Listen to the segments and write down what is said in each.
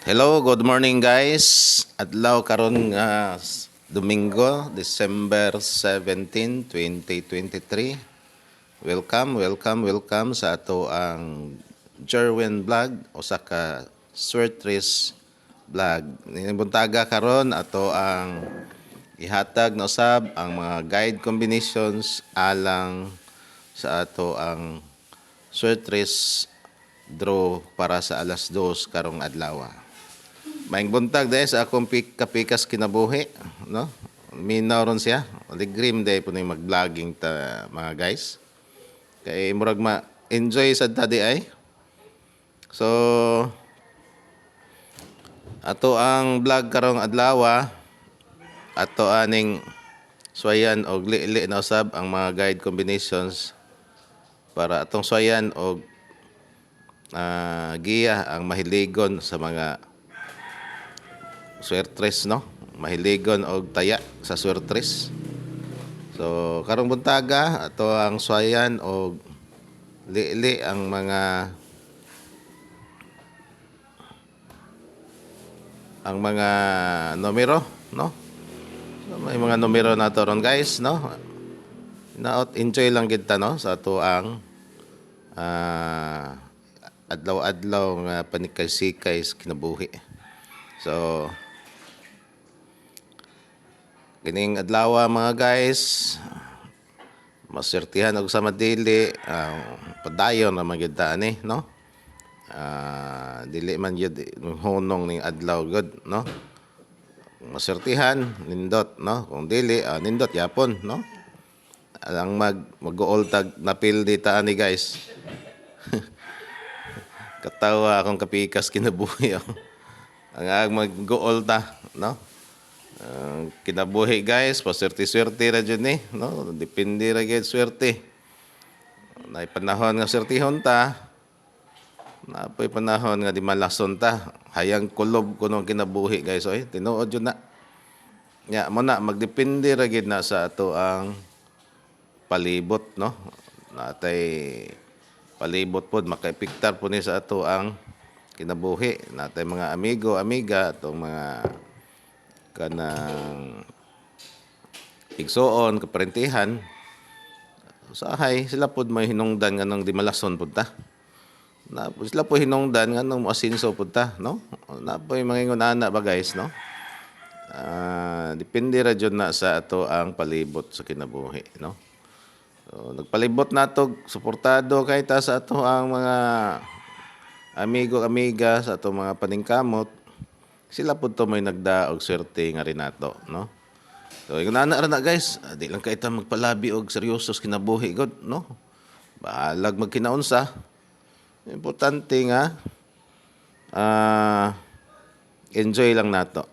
Hello, good morning guys. Adlaw karon nga Domingo, December 17, 2023. Welcome sa ato ang Jerwin Vlog o sa ka Swertres Vlog. Buntaga karon ato ang ihatag na usab ang mga guide combinations alang sa ato ang Swertres draw para sa alas 2 karong adlaw. Maing buntag dahil sa akong kapikas kinabuhi, no? Minaw ron siya. Ligrim dahil po na mag-vlogging ta mga guys. Kay murag ma-enjoy sa tadi ay. So, ato ang vlog karong adlaw, ato aning swayan og li na usab ang mga guide combinations para atong swayan og giya ang mahiligon sa mga swertres, no? Mahiligon og taya sa swertres. So karong buntaga ato ang swayan og li ang mga numero, no? So, may mga numero na to ron guys, no? Enjoy lang kita, no, sa ato ang adlaw-adlaw nga panikay-sikay sa kinabuhi. So kining adlaw mga guys, masertihan og sa madili, padayon na magyud ani, no? Dili man yun hunong ning adlaw good, no? Masertihan nindot, no? Kung dili nindot yapon, no? Alang mag-goal tag napil dita ani guys. Katawa akong kapikas kinabuhi. Ang mag-goal ta, no? Kinabuhi guys, paswerte-swerte ra jud ni, no? Depende ra gyud swerte. Nay panahon nga swertihon ta. Napoy panahon nga di malason ta. Hayang kulob kuno kinabuhi guys, oy. Tinuod jud na. Nya mo na magdepende ra gyud na sa ato ang palibot, no? Natay palibot pod makaepektar po ni sa ato ang kinabuhi. Natay mga amigo, amiga, atong mga kanang igsoon, kaparentihan, usahay sila pod may hinungdan nga nang di malason pod ta. Na sila po hinungdan nga nang moasinso pod ta, no? Na po mangingon ana ba guys, no? Depende ra jud na sa ato ang palibot sa kinabuhi, no? So, nagpalibot nato suportado kay ta sa ato ang mga amigo, amiga, sa ato mga paningkamot. Sila po to may nagda og swerte nga rin nato, no? So, yung nana na guys, di lang kayo magpalabi og seryoso sa kinabuhi, God, no? Bahalag magkinaunsa. Importante nga, enjoy lang nato.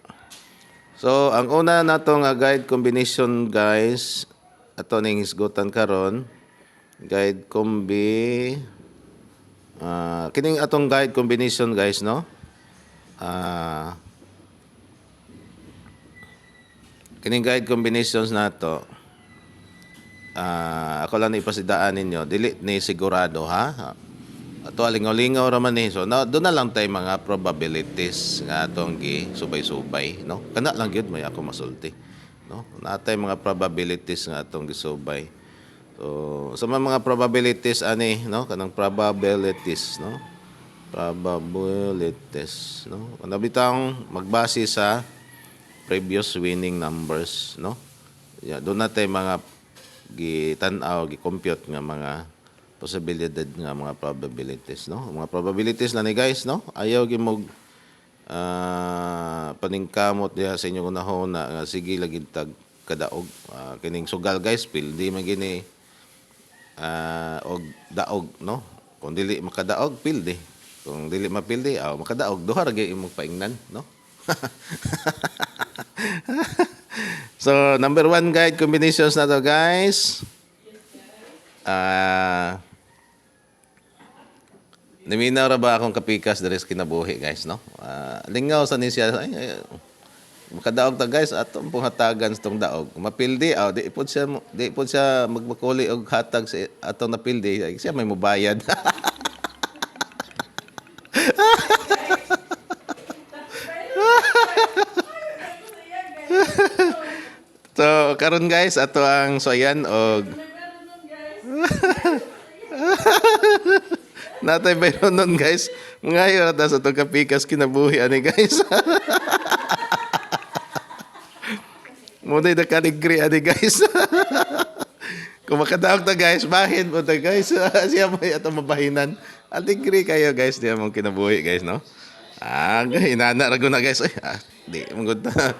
So, ang una nato nga guide combination, guys, ato ning hisgutan karon, guide combi, kining atong guide combination, guys, no? Kining guide combinations nato, ako lang ipasidaan ninyo, dili ni sigurado, ha? Ato alingaw-lingaw raman ni. So doon na lang tay mga probabilities nga atong gi subay-subay, no? Kana lang gyud may ako masulti, no? Natay mga probabilities nga atong gisubay. So sa mga probabilities ani, no? Kanang probabilities, no? Probabilities, no? Ano bitang magbase sa previous winning numbers, no? Yeah, doon natin mga gitanaw, gi-compute nga mga possibilidad nga mga probabilities, no? Mga probabilities na ni guys, no? Ayaw gimog paningkamot diha sa inyong unahon na sige lagi tag kadaog. Kining sugal guys, pildi man gini og daog, no? Kung dili makadaog, pildi. Kung dili mapildi, makadaog. Duha ra gyud imong paingnan, no? So, number 1 guide combinations na to, guys. Niminaw ra ba akong kapikas deres kinabuhi, guys, no? Lingaw sa ni siya. Makadaog ta, guys, atong hatagan sa tong daog. Mapildi, di po siya magmakuli og hatag sa atong napildi. Siya may mubayad. karon guys ato ang soyan og natay bayron nun guys. Ngayon ata sa itong kapikas kinabuhi ani guys. Muna na kaligri ani guys. Kung makadaog ta guys, bahin mo ta guys. Siya mo atong mabahinan. Aligri kayo guys, diya mong kinabuhi guys, no? Inana rago na guys. Ay, di mong ta.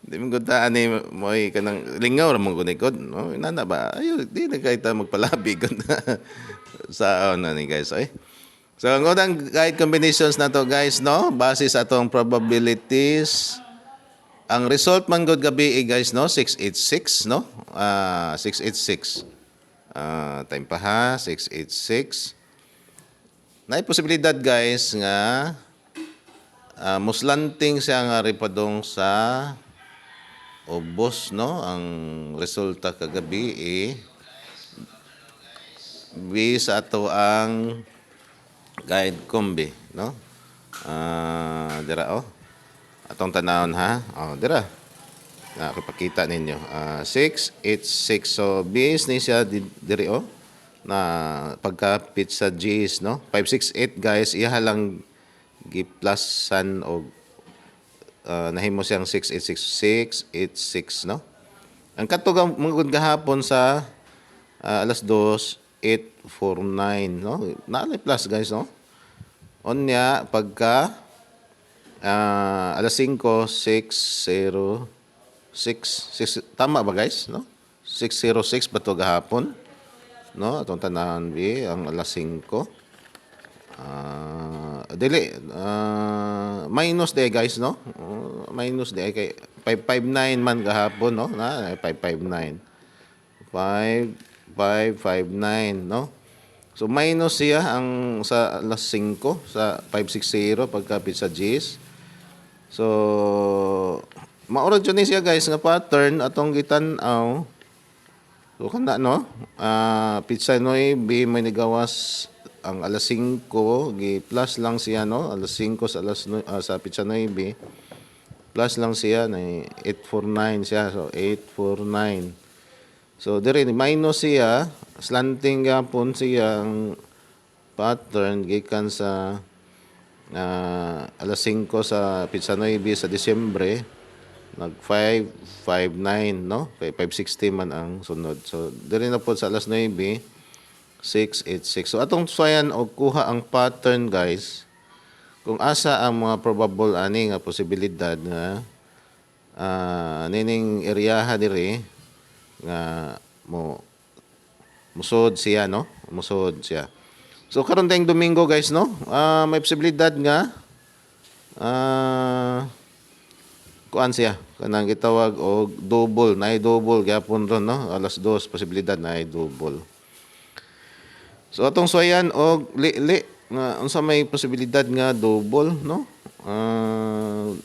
Di mong ta ani mo kanang lingaw ra mong gunikod, no? Inana ba? Ayo, di na kay ta magpalabi gud sa ano ni guys, ay. So, ang unang guide combinations na to guys, no? Base sa atong probabilities. Ang result man good gabi guys, no? 686, no? 686. Time pa ha, 686. Naay posibilidad guys nga muslanting siya nga ripadong sa ubos, no? Ang resulta kagabi sa ato ang guide combi, no? Dira atong tanawon ha. Dira. Nakipakita ninyo. 686. So base ni siya diri na pagkapit sa G's, no? 568 guys, iha lang gi-plusan og nahimo siyang 686, no? Ang katugang mangud gahapon sa alas 2 849, no? Naalay plus guys, no? Onya pagka alas 5 606 tama ba guys, no? 606 ba to gahapon, no? Atong tanan ang alas 5 minus day guys, no? Minus day kay 559 man gahapon, no? 559 559, no? So minus siya ang sa alas 5 sa 560 pagkapit sa G's. So maura dyan siya guys nga pattern atong gitan-aw. So kana, no? Pizza noy bi may nagawas ang alas 5 gi plus lang siya, no? Alas 5 sa sa pizza noy bi plus lang siya na 849 siya. So 849. So dire minus siya, slanting gapon siya ang pattern gikan sa alas 5 sa Pizza 9 sa Disyembre nag 559, no? Kay 560 man ang sunod. So dire na po sa alas 9 686. So atong sayan og kuha ang pattern guys. Kung asa ang mga probable ani nga posibilidad nga nining eryaha dire nga musod siya, no? Musod siya. So karon tayong Domingo guys, no? May posibilidad nga kuan siya kanang gitawag og double, naay double gyapon ron, no? Alas 2 posibilidad naay double. So atong suwayan og li nga unsa may posibilidad nga double, no?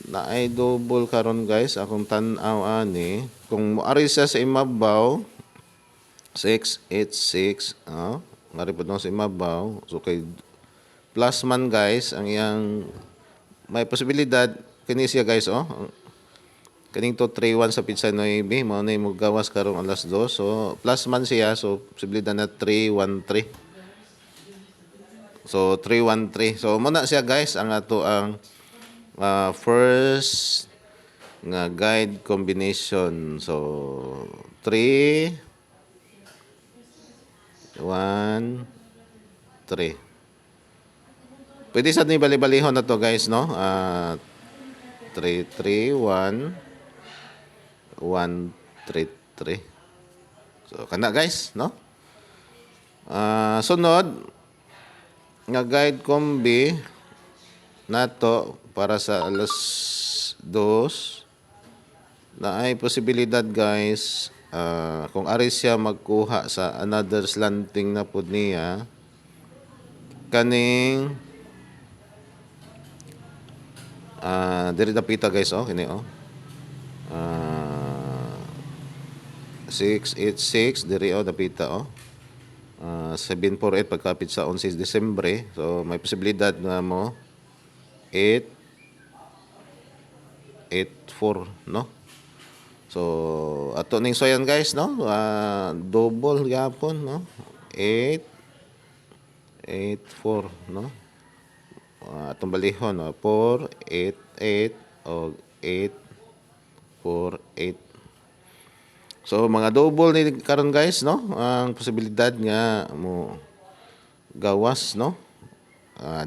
Naay double karon guys, akong tan-aw ani kung moari siya sa imabaw 686, ngari pa sa imabaw. So kay plus man guys ang iyang may posibilidad kini siya guys, kaning to 31 sa Pizza 9 mao na mo gawas karong alas 2. So plus man siya, so posibilidad na 313. So 313. So muna siya guys ang ato ang first nga guide combination. So 3 1 3. Pwede sa ni bali-balihon na to guys, no? 3 3 1 1 3 3. So kana guys, no? Sunod nga guide combi nato para sa alas 2 na ay posibilidad guys, kung ari siya magkuha sa another slanting na pud niya kaning diri dapita guys, kini 686 diri dapita 748 pagkapit sa 11 Disyembre. So may posibilidad nga mo 884, no? So ato ning soyan guys, no? Double gyapon, no? 8 8 4, no? Atong balihon, no? 4 8 8 o 8 4 8. So mga double ni karon guys, no? Ang posibilidad nga mo gawas, no?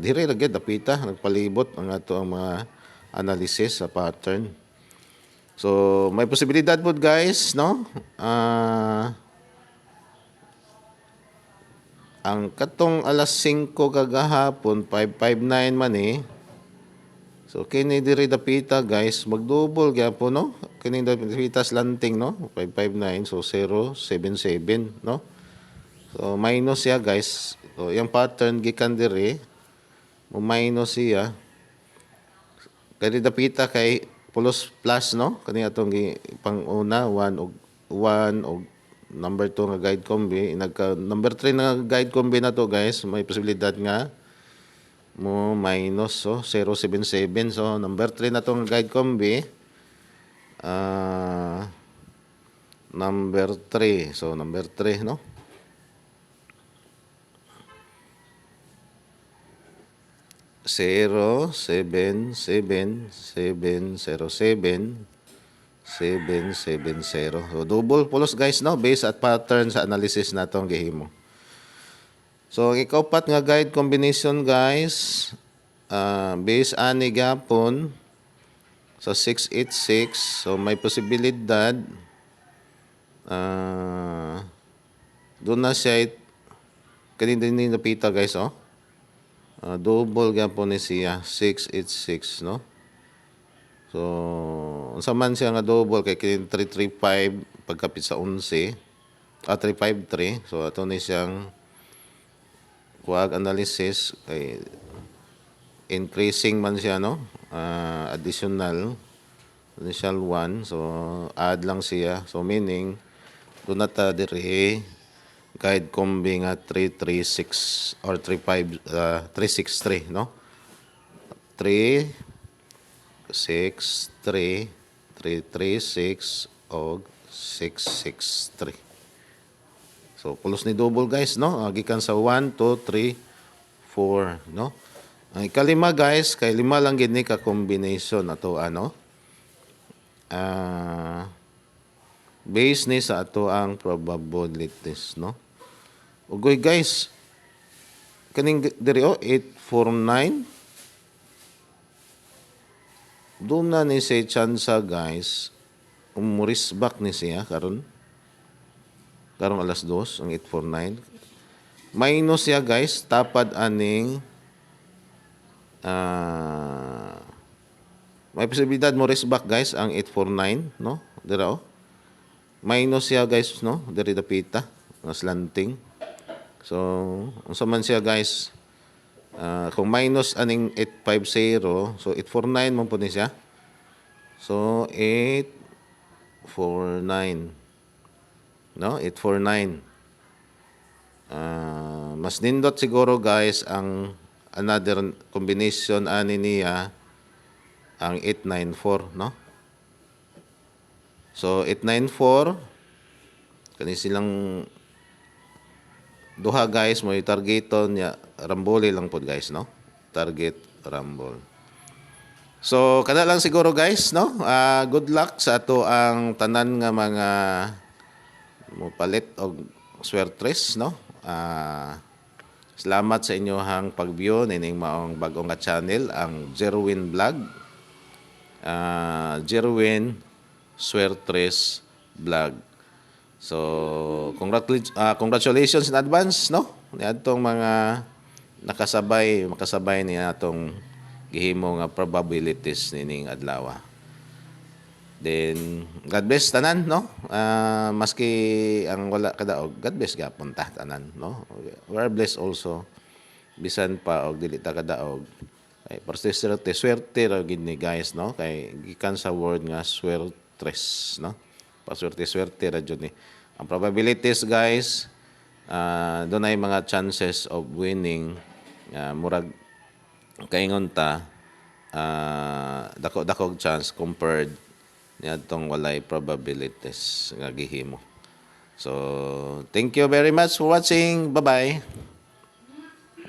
Dire ra gyud dapita nagpalibot ang ato ang mga analysis sa pattern. So may posibilidad pod guys, no? Ang katong alas 5 kagahapon 559 man eh. So kini diri dapita guys, mag-double gyapon, no? Kini dapita slanting, no? 559 so 077, no? So minus siya guys. So yung pattern gikan diri mo minus siya. Kani dapita kay plus, no? Kani atong pang-una 1 og number 2 nga guide combi, number 3 na guide combi na to guys, may posibilidad nga mo minus, so 077. So number 3 na to nga guide combi, number 3. So number 3, no? Zero, 7, 7, 7, 0, 7, 770. So double pulos guys, no, based at pattern sa analysis natong gihimo. So ang ikaupat nga guide combination guys, base ani gapon sa 686. So may posibilidad doon na siya kanina din napita guys, oh. Double gapon ni siya 686, no? So, unsa man siya nga double kay kini 335 pagkapit sa 11, 353. So ato ni siyang kuwag analysis kay increasing man siya, no? Additional 1. So add lang siya. So meaning do na ta diri guide combi nga 336 or 363, no? 363, 336 o 663. So pulos ni double guys, no? Gikan sa 1 2 3 4, no? Ang ikalima guys, kay lima lang gid ni ka combination ato ano. Base ni sa ato ang probabilities, no? Ugoy guys, kaning diri 849 doon na ni say chance guys umuris back ni siya karong alas 2 ang 849 minus siya guys tapad aning may posibilidad mo risk back guys ang 849, no? Dira minus siya guys, no? Diri dapita nga slanting. So unsa man siya guys, kung minus aning 850, so 849 man po ni siya. So 849, no? 849. Mas nindot siguro guys ang another combination ani niya ang 894, no? So 894 kani silang duha guys mo targeton ya rambole lang pod guys, no? Target rumble. So kada lang siguro guys, no? Good luck sa ato ang tanan nga mga mopalit og swertres, no? Salamat sa inyohang pag-view nining maong bag-ong nga channel ang Jerwin Vlog. Jerwin Swertres Vlog. So congratulations in advance, no? Niadtong mga makasabay niya atong gihimo nga probabilities nining adlaw. Then God bless tanan, no? Maski ang wala kadaog, God bless gapon ta tanan, no? We are blessed also bisan pa og dili ta kadaog. Ay swerte ra gid ni guys, no? Kay gikan sa word nga swertres, no? Paswerte ra jud ni. Ang probabilities guys, doon ay mga chances of winning, murag kaingon ta, dako-dakog chance compared niadtong walay probabilities nga gihimo. So, thank you very much for watching. Bye-bye.